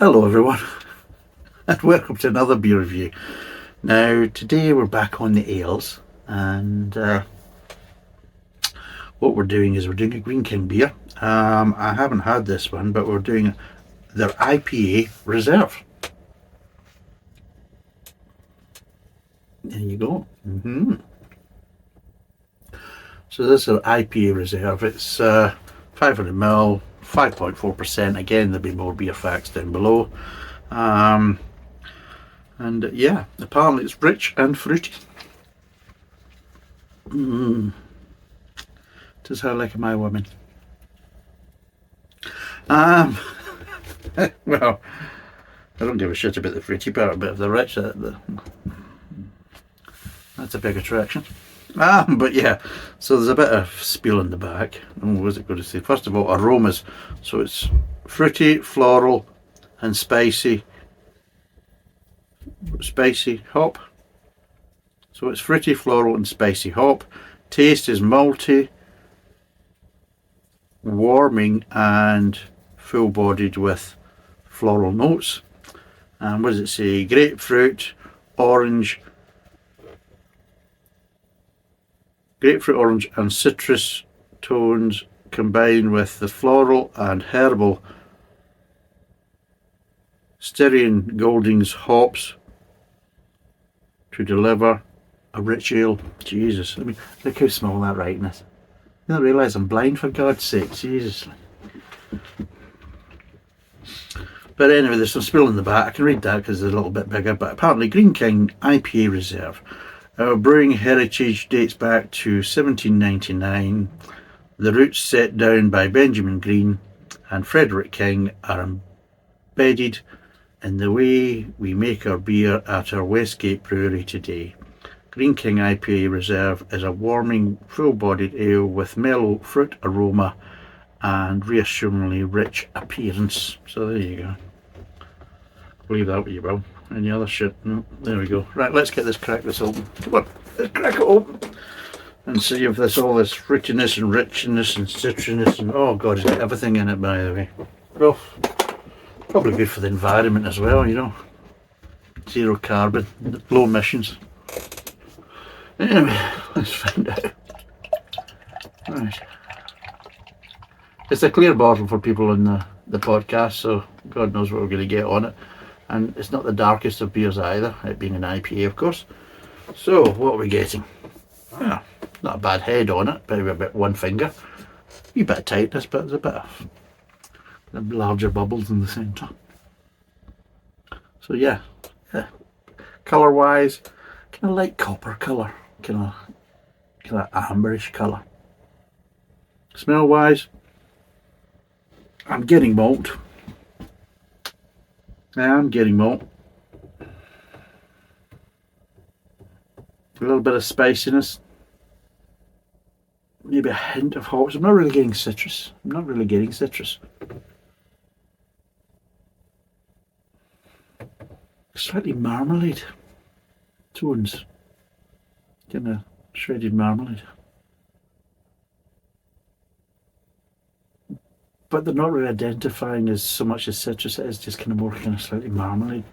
Hello everyone and welcome to another beer review. Now today we're back on the ales and what we're doing is we're doing a Greene King beer. I haven't had this one, but we're doing their IPA Reserve. There you go. So this is an IPA Reserve. It's 500ml, 5.4%. Again, there'll be more beer facts down below. And yeah, apparently it's rich and fruity. Just how I like my women. Well, I don't give a shit about the fruity part, but if the rich, that's a big attraction. But yeah, so there's a bit of spiel in the back. What was it going to say? First of all, aromas. So it's fruity, floral, and spicy hop. So it's fruity, floral, and spicy hop. Taste is malty, warming, and full-bodied with floral notes. And what does it say? Grapefruit, orange, and citrus tones combined with the floral and herbal Styrian Goldings hops to deliver a rich ale. Jesus, I mean, look how small that writing is. I didn't realise I'm blind, for God's sake. Jesus. But anyway, there's some spill in the back. I can read that because it's a little bit bigger. But apparently, Greene King IPA Reserve. Our brewing heritage dates back to 1799. The roots set down by Benjamin Greene and Frederick King are embedded in the way we make our beer at our Westgate brewery today. Greene King IPA Reserve is a warming, full-bodied ale with mellow fruit aroma and reassuringly rich appearance. So there you go. Believe that what you will. Any other shit? No, there we go. Right, let's get this, crack this open. Come on, let's crack it open and see if there's all this fruitiness and richness and citrusiness and oh god, it's got everything in it, by the way. Well, probably good for the environment as well, you know. Zero carbon, low emissions. Anyway, let's find out. Right. It's a clear bottle for people in the podcast, so God knows what we're going to get on it. And it's not the darkest of beers either, it being an IPA, of course. So, what are we getting? Well, not a bad head on it, maybe about one finger. A wee bit of tightness, but there's a bit of larger bubbles in the centre. So yeah. Colour wise, kind of light copper colour, kind of amberish colour. Smell wise, I'm getting malt. A little bit of spiciness, maybe a hint of hops. I'm not really getting citrus. Slightly marmalade tones, kind of shredded marmalade. But they're not really identifying as so much as citrus, it is just kind of slightly marmalade.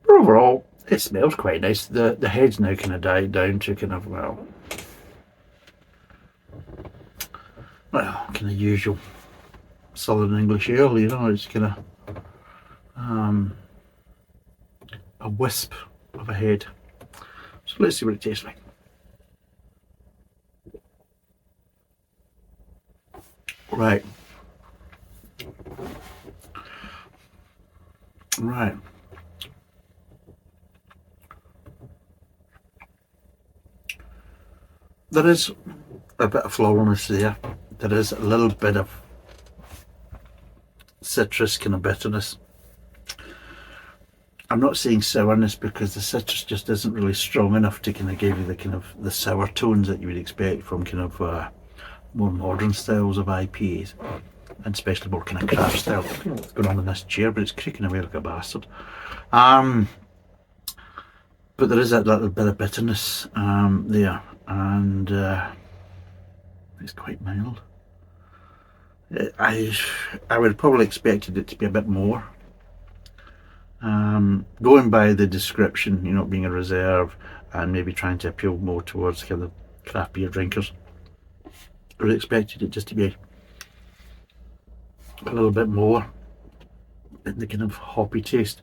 But overall, it smells quite nice. The head's now kind of died down to kind of, kind of usual Southern English ale, you know, it's kind of a wisp of a head. So let's see what it tastes like. Right. There is a bit of floralness there. There is a little bit of citrus kind of bitterness. I'm not saying sourness because the citrus just isn't really strong enough to kind of give you the kind of the sour tones that you would expect from kind of more modern styles of IPAs, and especially more kind of craft style. I don't know what's going on in this chair, but it's creaking away like a bastard. But there is that little bit of bitterness there, and it's quite mild. I would have probably expected it to be a bit more. Going by the description, being a reserve and maybe trying to appeal more towards kind of craft beer drinkers, I would have expected it just to be a little bit more in the kind of hoppy taste,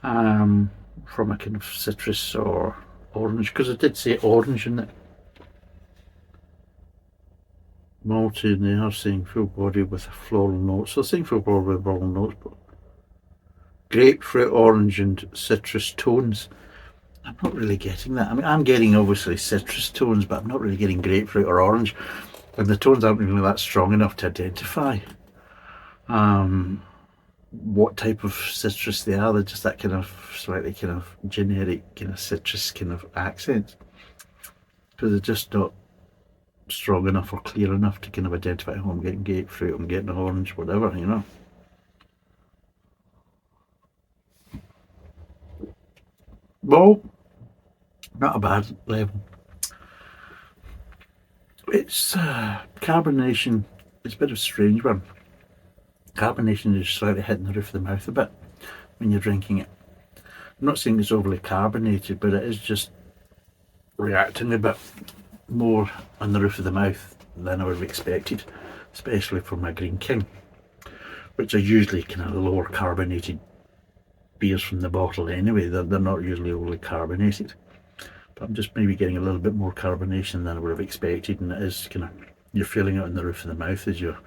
from a kind of citrus or orange, because it did say orange in it. Malty, and they are saying full body with floral notes. So saying full body with floral notes, but grapefruit, orange, and citrus tones. I'm not really getting that. I mean, I'm getting obviously citrus tones, but I'm not really getting grapefruit or orange, and the tones aren't really that strong enough to identify what type of citrus they are. They're just that kind of slightly kind of generic kind of citrus kind of accent, because they're just not strong enough or clear enough to kind of identify, oh, I'm getting grapefruit, I'm getting orange, whatever, Well, not a bad level. It's carbonation. It's a bit of a strange one. Carbonation is slightly hitting the roof of the mouth a bit when you're drinking it. I'm not saying it's overly carbonated, but it is just reacting a bit more on the roof of the mouth than I would have expected, especially for my Greene King, which are usually kind of lower carbonated beers from the bottle anyway. They're not usually overly carbonated, but I'm just maybe getting a little bit more carbonation than I would have expected, and it is kind of, you're feeling it on the roof of the mouth as you're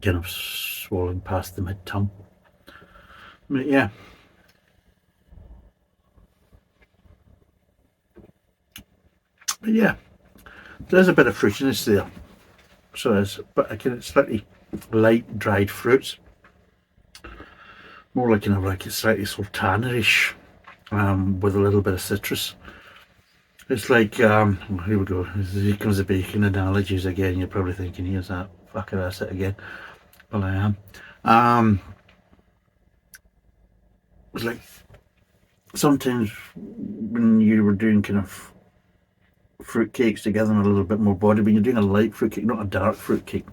kind of swallowing past the mid-tongue. But yeah, there's a bit of fruitiness there. So it's, but I kind of slightly light dried fruits, more like kind of like a slightly sultanerish, with a little bit of citrus. It's like, here we go. Here comes the bacon analogies again. You're probably thinking, here's that fucker, that's it again. Well, I am. It's like sometimes when you were doing kind of fruit cakes together and a little bit more body, when you're doing a light fruit cake, not a dark fruit cake.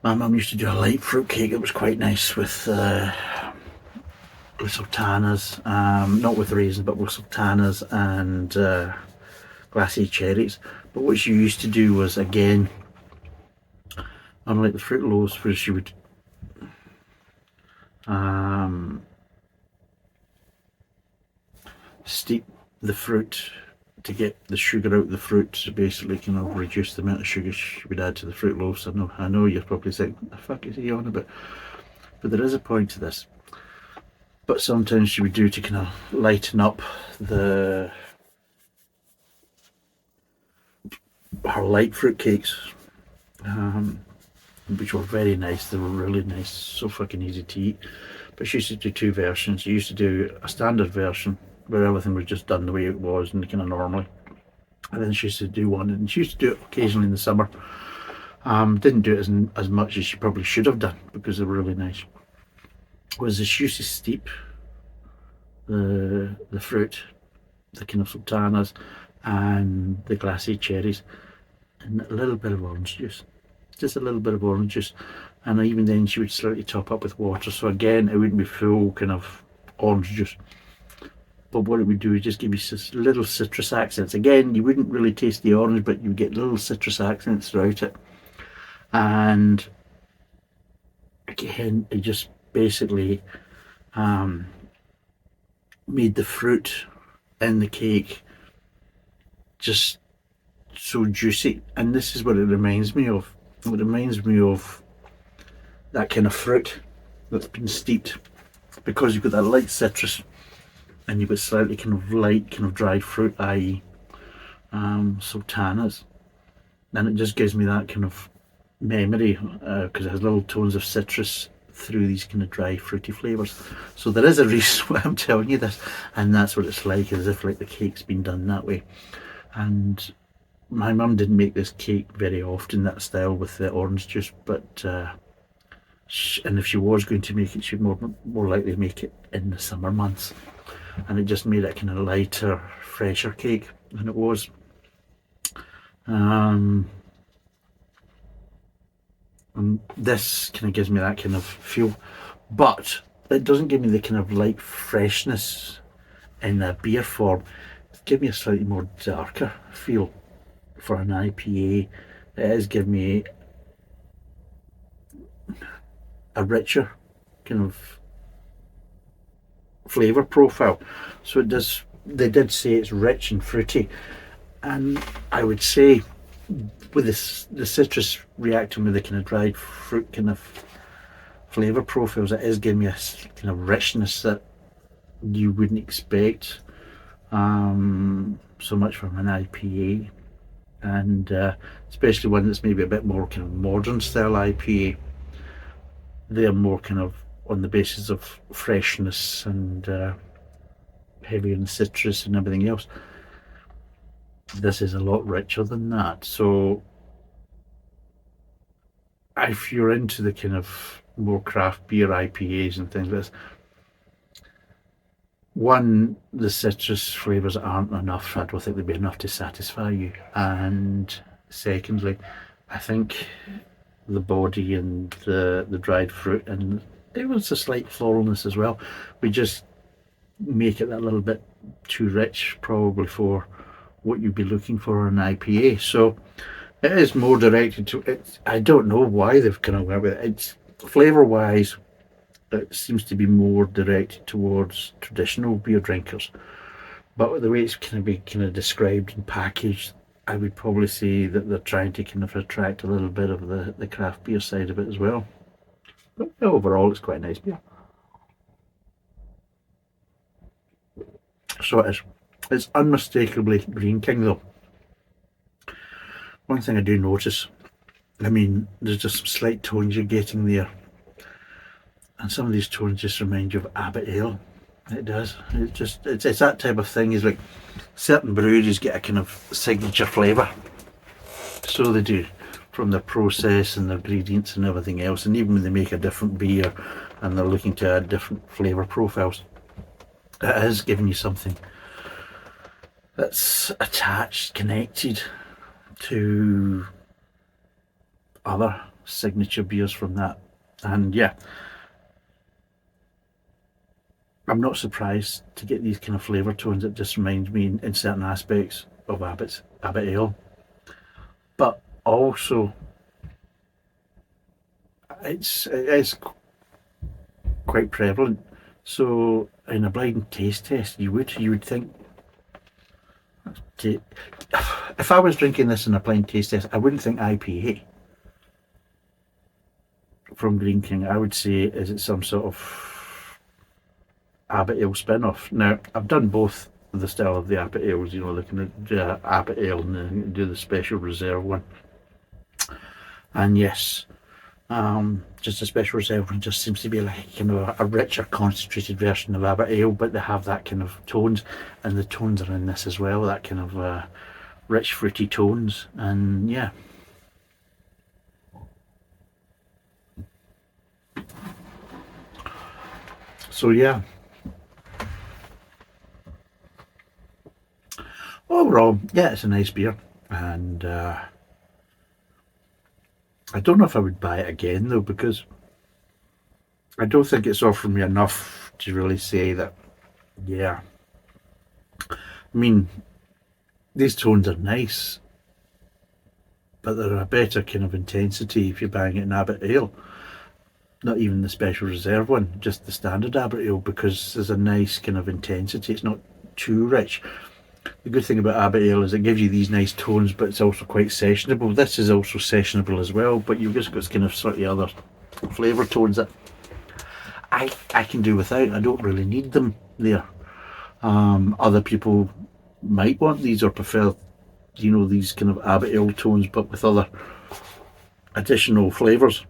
My mum used to do a light fruit cake. It was quite nice with sultanas, not with raisins, but with sultanas and glassy cherries. But what she used to do was, again, unlike the fruit loaves, where she would steep the fruit to get the sugar out of the fruit, to basically kind of reduce the amount of sugar she would add to the fruit loaves. I know you're probably saying, what the fuck is he on about? But there is a point to this. But sometimes she would do to kind of lighten up her light fruit cakes, which were very nice. They were really nice, so fucking easy to eat. But she used to do two versions. She used to do a standard version where everything was just done the way it was and kind of normally, and then she used to do one, and she used to do it occasionally in the summer. Didn't do it as much as she probably should have done, because they were really nice. Was she used to steep the fruit, the kind of sultanas and the glassy cherries, in a little bit of orange juice, just a little bit of orange juice, and even then she would slightly top up with water. So again, it wouldn't be full kind of orange juice, but what it would do is just give you little citrus accents. Again, you wouldn't really taste the orange, but you would get little citrus accents throughout it. And again, it just basically made the fruit in the cake just so juicy. And this is what it reminds me of. It reminds me of that kind of fruit that's been steeped, because you've got that light citrus and you've got slightly kind of light kind of dried fruit, i.e. sultanas, and it just gives me that kind of memory, because it has little tones of citrus through these kind of dry fruity flavours. So there is a reason why I'm telling you this, and that's what it's like, as if like the cake's been done that way. And my mum didn't make this cake very often, that style with the orange juice, but and if she was going to make it, she'd more likely make it in the summer months, and it just made it kind of lighter, fresher cake than it was. And this kind of gives me that kind of feel, but it doesn't give me the kind of light freshness in a beer form. It gives me a slightly more darker feel for an IPA. It is giving me a richer kind of flavour profile. So it does. They did say it's rich and fruity, and I would say with the citrus reacting with the kind of dried fruit kind of flavour profiles, it is giving me a kind of richness that you wouldn't expect so much from an IPA, and especially one that's maybe a bit more kind of modern style IPA. They're more kind of on the basis of freshness and heavy in citrus and everything else. This is a lot richer than that. So if you're into the kind of more craft beer IPAs and things like this, one, the citrus flavours aren't enough. I don't think they'd be enough to satisfy you. And secondly, I think the body and the dried fruit, and it was a slight floralness as well. We just make it that little bit too rich probably for what you'd be looking for in an IPA. So it is more directed to it. I don't know why they've kind of went with it. It's flavour wise, it seems to be more directed towards traditional beer drinkers. But the way it's kind of described and packaged, I would probably say that they're trying to kind of attract a little bit of the craft beer side of it as well. But overall, it's quite a nice beer. So it is. It's unmistakably Greene King though. One thing I do notice, I mean, there's just some slight tones you're getting there. And some of these tones just remind you of Abbott Ale. It does. It's that type of thing. Is like certain breweries get a kind of signature flavour. So they do, from their process and their ingredients and everything else. And even when they make a different beer and they're looking to add different flavour profiles, it is giving you something that's attached, connected to other signature beers from that. And yeah, I'm not surprised to get these kind of flavour tones. It just reminds me in certain aspects of Abbott Ale. But also, it is quite prevalent. So in a blind taste test, you would think, if I was drinking this in a blind taste test, I wouldn't think IPA from Greene King. I would say, is it some sort of Abbott Ale spin-off? Now, I've done both the style of the Abbott Ales, looking at Abbott Ale and then do the special reserve one. And yes, just a special reserve one just seems to be like kind of a richer, concentrated version of Abbott Ale, but they have that kind of tones, and the tones are in this as well, that kind of rich, fruity tones, and yeah. So yeah, overall, yeah, it's a nice beer, and I don't know if I would buy it again though, because I don't think it's offering me enough to really say that, yeah. I mean, these tones are nice, but they're a better kind of intensity if you're buying it in Abbott Ale. Not even the special reserve one, just the standard Abbott Ale, because there's a nice kind of intensity. It's not too rich. The good thing about Abbott Ale is it gives you these nice tones, but it's also quite sessionable. This is also sessionable as well, but you've just got kind of slightly other flavour tones that I can do without. I don't really need them there. Other people might want these or prefer, these kind of Abbott Ale tones, but with other additional flavours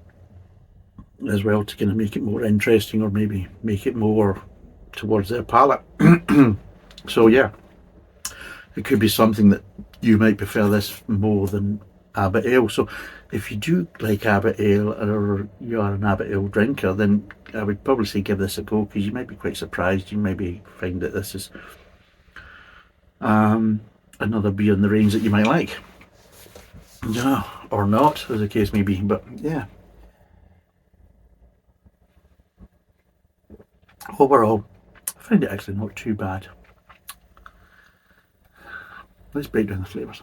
as well to kind of make it more interesting, or maybe make it more towards their palate. So yeah, it could be something that you might prefer this more than Abbott Ale. So if you do like Abbott Ale, or you are an Abbott Ale drinker, then I would probably say give this a go, because you might be quite surprised. You maybe find that this is another beer in the range that you might like. Yeah, or not, as the case may be. But yeah, overall, I find it actually not too bad. Let's break down the flavours.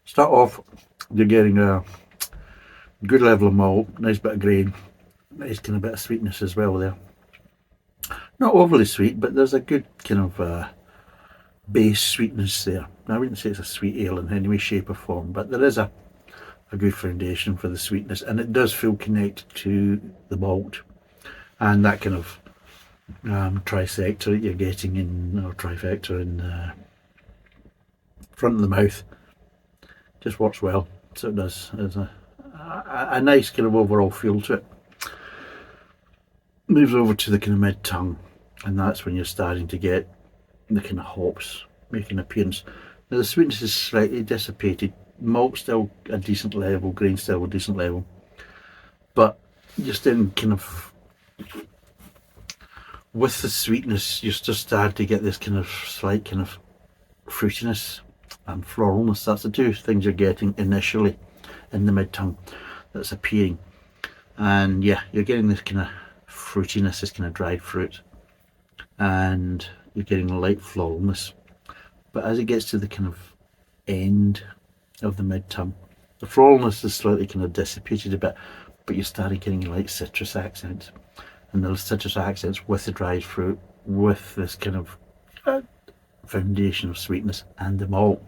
Start off, you're getting a good level of malt, nice bit of grain, nice kind of bit of sweetness as well there. Not overly sweet, but there's a good kind of base sweetness there. I wouldn't say it's a sweet ale in any way, shape or form, but there is a good foundation for the sweetness, and it does feel connected to the malt and that kind of trisector that you're getting in, or trifecta in the front of the mouth. Just works well, so it does. There's a nice kind of overall feel to it. Moves over to the kind of mid tongue, and that's when you're starting to get the kind of hops making an appearance. Now the sweetness is slightly dissipated, malt still a decent level, grain still a decent level, but just in kind of with the sweetness, you just start to get this kind of slight kind of fruitiness and floralness. That's the two things you're getting initially in the mid tongue that's appearing, and yeah, you're getting this kind of fruitiness, this kind of dried fruit, and you're getting light floralness. But as it gets to the kind of end of the mid tongue, the floralness is slightly kind of dissipated a bit, but you're starting getting light citrus accents, and those citrus accents with the dried fruit, with this kind of foundation of sweetness and the malt,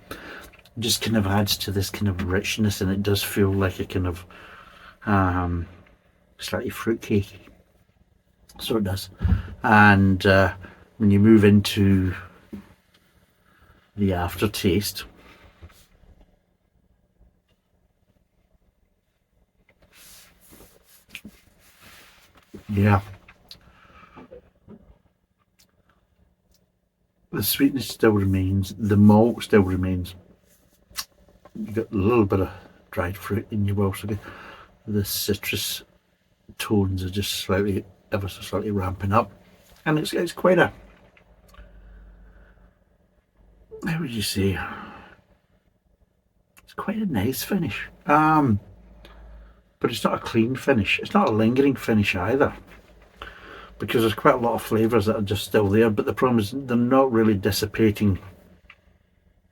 just kind of adds to this kind of richness, and it does feel like a kind of slightly fruitcake. So it does. And when you move into the aftertaste, yeah, the sweetness still remains, the malt still remains. You got a little bit of dried fruit, and you also get the citrus tones are just slightly, ever so slightly ramping up, and it's quite a, how would you say, it's quite a nice finish. But it's not a clean finish. It's not a lingering finish either, because there's quite a lot of flavours that are just still there, but the problem is they're not really dissipating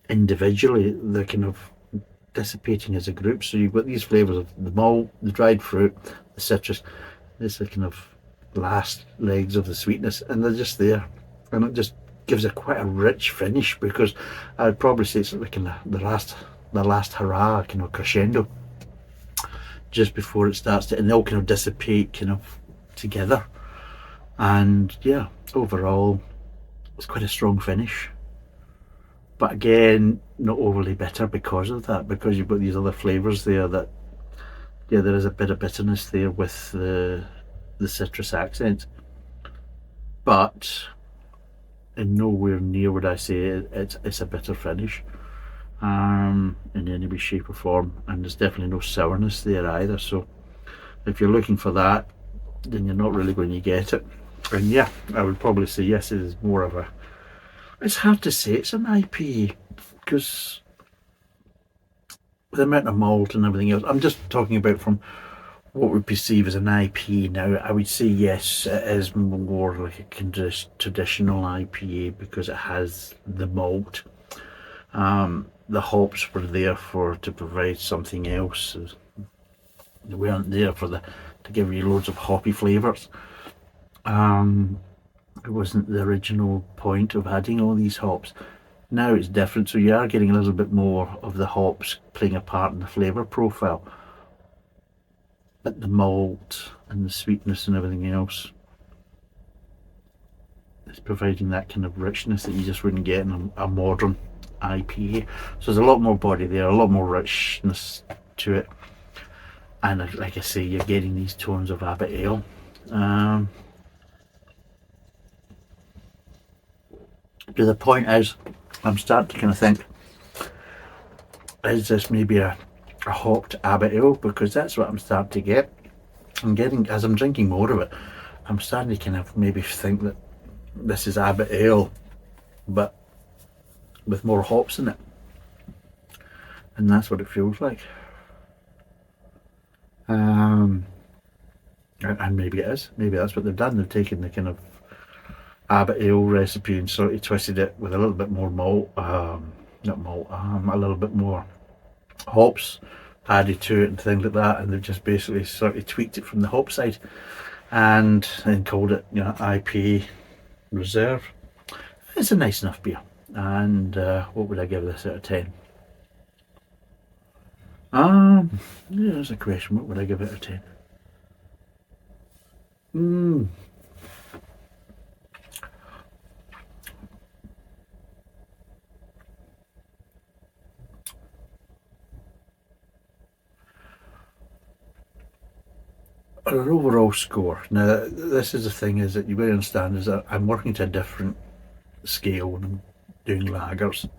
individually, they're kind of dissipating as a group. So you've got these flavours of the malt, the dried fruit, the citrus, this the kind of last legs of the sweetness, and they're just there, and it just gives it quite a rich finish, because I'd probably say it's like the last hurrah, kind of crescendo, just before it starts to, and they'll kind of dissipate kind of together. And yeah, overall it's quite a strong finish, but again not overly bitter because of that, because you've got these other flavours there that, yeah, there is a bit of bitterness there with the citrus accent, but in nowhere near would I say it's a bitter finish in any way, shape or form, and there's definitely no sourness there either. So if you're looking for that, then you're not really going to get it. And yeah, I would probably say yes, it is more of a, it's hard to say it's an IPA, because the amount of malt and everything else, I'm just talking about from what we perceive as an IPA now. I would say yes, it is more like a traditional IPA, because it has the malt. The hops were there to provide something else. They weren't there to give you loads of hoppy flavours. It wasn't the original point of adding all these hops. Now it's different, so you are getting a little bit more of the hops playing a part in the flavour profile, but the malt and the sweetness and everything else is providing that kind of richness that you just wouldn't get in a modern IPA. So there's a lot more body there, a lot more richness to it, and like I say, you're getting these tones of Abbot Ale. To the point is, I'm starting to kind of think, is this maybe a hopped Abbot Ale? Because that's what I'm starting to get. I'm getting, as I'm drinking more of it, I'm starting to kind of maybe think that this is Abbot Ale, but with more hops in it. And that's what it feels like. And maybe it is. Maybe that's what they've done. They've taken the kind of Abbott Ale recipe and sort of twisted it with a little bit more malt, not malt, a little bit more hops added to it and things like that, and they've just basically sort of tweaked it from the hop side and then called it, IPA Reserve. It's a nice enough beer. And what would I give this out of 10? Yeah, that's a question. What would I give it out of 10? An overall score. Now, this is the thing, is that you got to understand is that I'm working to a different scale when I'm doing lagers,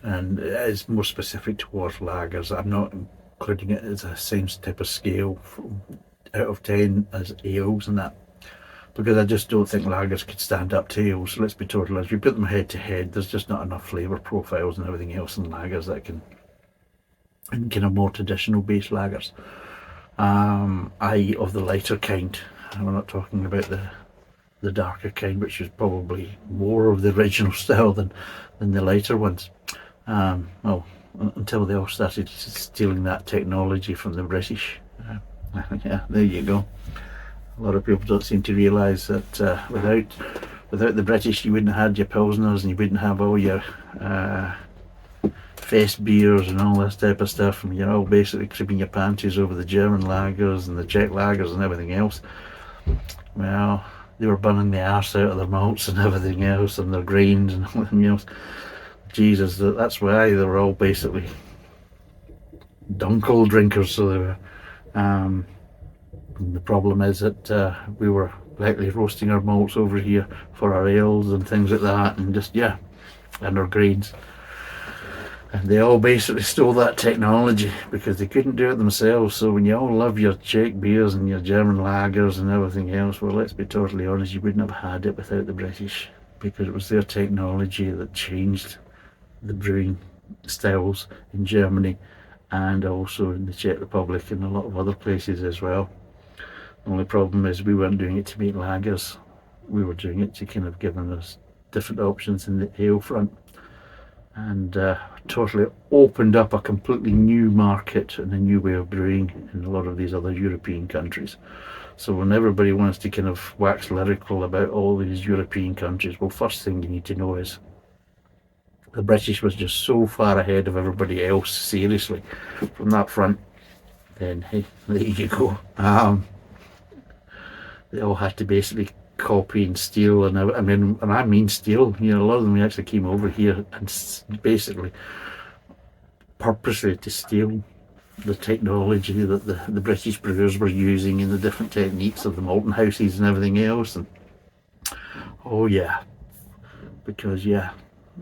and it is more specific towards lagers. I'm not including it as the same type of scale from out of 10 as ales and that, because I just don't think lagers could stand up to ales. So let's be total honest, if you put them head to head, there's just not enough flavour profiles and everything else in lagers that can, in kind of more traditional based lagers, i.e. of the lighter kind. And we're not talking about the darker kind, which is probably more of the original style than the lighter ones. Well, until they all started stealing that technology from the British. Yeah, there you go. A lot of people don't seem to realise that without the British, you wouldn't have had your Pilsners and you wouldn't have all your fest beers and all this type of stuff, and you're all basically creeping your panties over the German lagers and the Czech lagers and everything else. Well, they were burning the arse out of their malts and everything else, and their grains and everything else. Jesus, that's why they were all basically dunkel drinkers. So they were. The problem is that we were likely roasting our malts over here for our ales and things like that, and just, yeah, and our grains. And they all basically stole that technology because they couldn't do it themselves. So when you all love your Czech beers and your German lagers and everything else, well, let's be totally honest, you wouldn't have had it without the British, because it was their technology that changed the brewing styles in Germany and also in the Czech Republic and a lot of other places as well. The only problem is we weren't doing it to make lagers. We were doing it to kind of give us different options in the ale front, and totally opened up a completely new market and a new way of brewing in a lot of these other European countries. So when everybody wants to kind of wax lyrical about all these European countries, well, first thing you need to know is the British was just so far ahead of everybody else, seriously, from that front. Then, hey, there you go. They all had to basically copy and steal, and I mean steal. A lot of them actually came over here and basically purposely to steal the technology that the British brewers were using in the different techniques of the malting houses and everything else. And oh yeah, because yeah,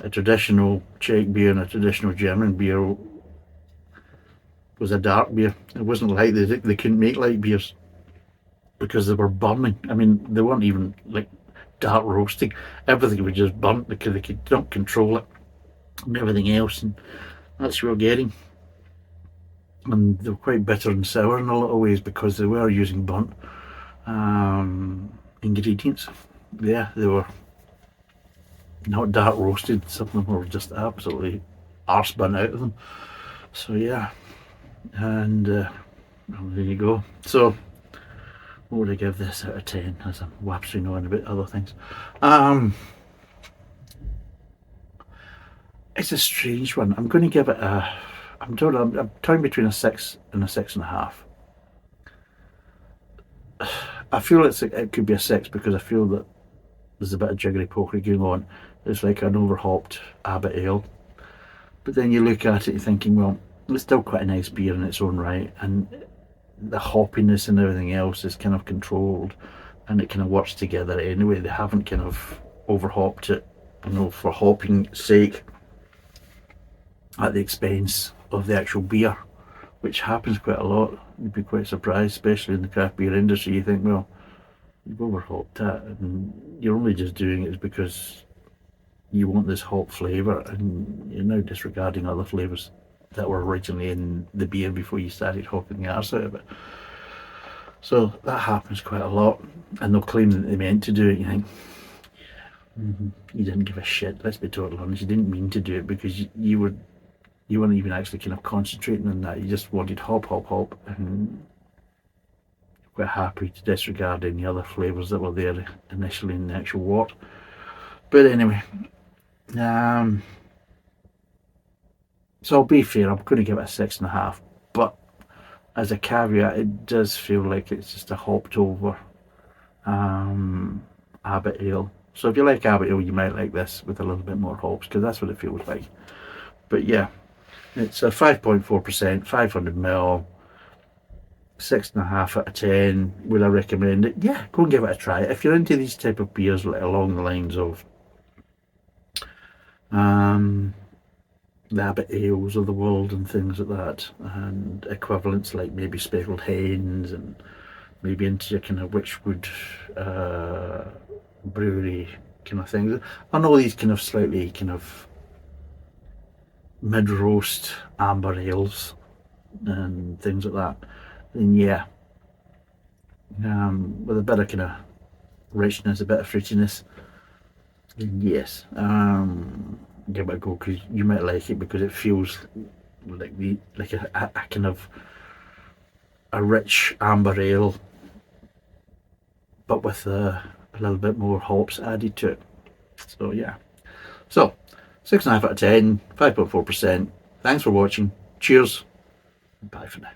a traditional Czech beer and a traditional German beer was a dark beer. It wasn't like they couldn't make light beers, because they were burning. I mean, they weren't even like dark roasting. Everything was just burnt because they could not control it and everything else, and that's what we're getting. And they were quite bitter and sour in a lot of ways because they were using burnt ingredients. Yeah, they were not dark roasted. Some of them were just absolutely arse burnt out of them. So yeah, and well, there you go. So what would I give this out of 10 as I'm wapsing on about other things? It's a strange one. I'm going to give it I'm torn between a 6 and a 6.5. I feel it could be a 6 because I feel that there's a bit of jiggery pokery going on. It's like an overhopped Abbott Ale. But then you look at it, you're thinking, well, it's still quite a nice beer in its own right, and the hoppiness and everything else is kind of controlled, and it kind of works together anyway. They haven't kind of overhopped it, for hopping's sake, at the expense of the actual beer, which happens quite a lot. You'd be quite surprised, especially in the craft beer industry. You think, well, you've overhopped that, and you're only just doing it because you want this hop flavour, and you're now disregarding other flavours that were originally in the beer before you started hopping the arse out of it. So that happens quite a lot, and they'll claim that they meant to do it. You think, you didn't give a shit. Let's be totally honest. You didn't mean to do it because you weren't even actually kind of concentrating on that. You just wanted hop, hop, hop, and quite happy to disregard any other flavours that were there initially in the actual wort. But anyway, so I'll be fair. I'm going to give it a 6.5, but as a caveat, it does feel like it's just a hopped over Abbott Ale. So if you like Abbott Ale, you might like this with a little bit more hops, because that's what it feels like. But yeah, it's a 5.4%, 500ml, 6.5 out of 10. Would I recommend it? Yeah, go and give it a try. If you're into these type of beers, like along the lines of the Abbott Ales of the world and things like that, and equivalents like maybe Speckled Hens, and maybe into your kind of Witchwood brewery kind of things. I know these kind of slightly kind of mid-roast amber ales and things like that. And yeah, with a bit of kind of richness, a bit of fruitiness. And yes, give it a go, because you might like it, because it feels like a kind of a rich amber ale, but with a little bit more hops added to it. So yeah, so 6.5 out of 10, 5.4%. Thanks for watching. Cheers. Bye for now.